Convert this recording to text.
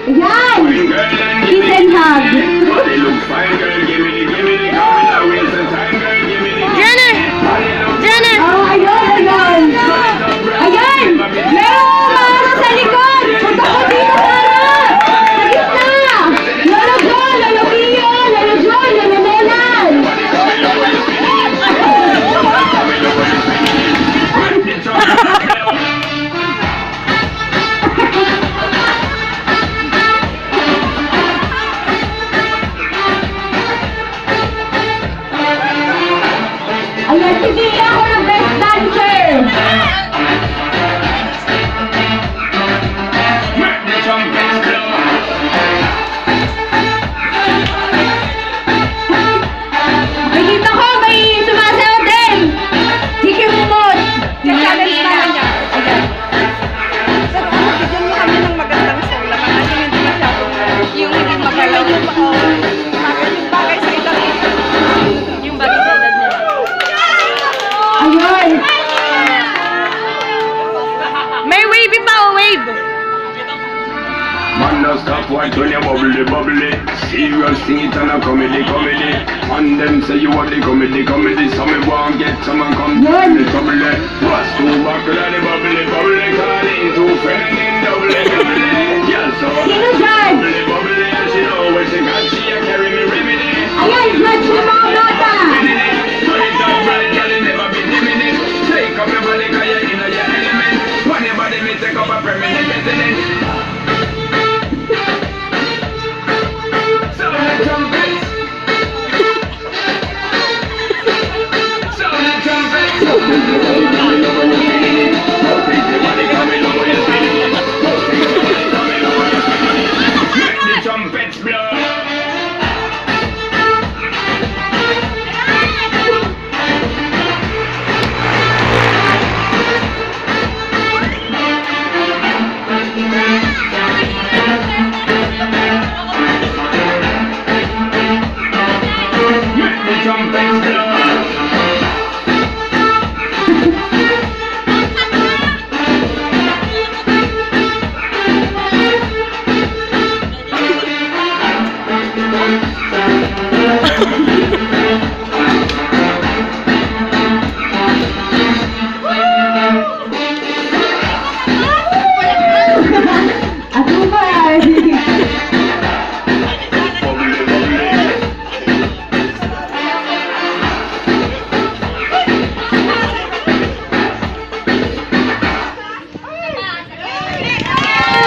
Yan! Kiss and hug. Jenner! Jenner! Oh, ayun, ayun. Ayan! Merong umarap sa likod! Punta ko dito sa harap! Sa gitna! Lolo John, Lolo Pio, Lolo John, Lolo Melan! Ayan, pipili ako ng best dancer! Nakikita ko, may sumasayaw din! Hikimot! Challenge naman niya. Ayan. Pero bigyan mo kami ng magandang song naman kasi hindi masyadong yung hindi magalang yung bagay sa edad nila. Yung bagay sa edad nila. Ayun! May wavy pa o wave. Man, no stop watch when you bubbly, bubbly. Serious thing it and a comedy, comedy. And them say you want the comedy, comedy. Some me want get some and come Yan. the trouble. What's too buckle and the bubbly, bubbly. Calling two friends in double, double.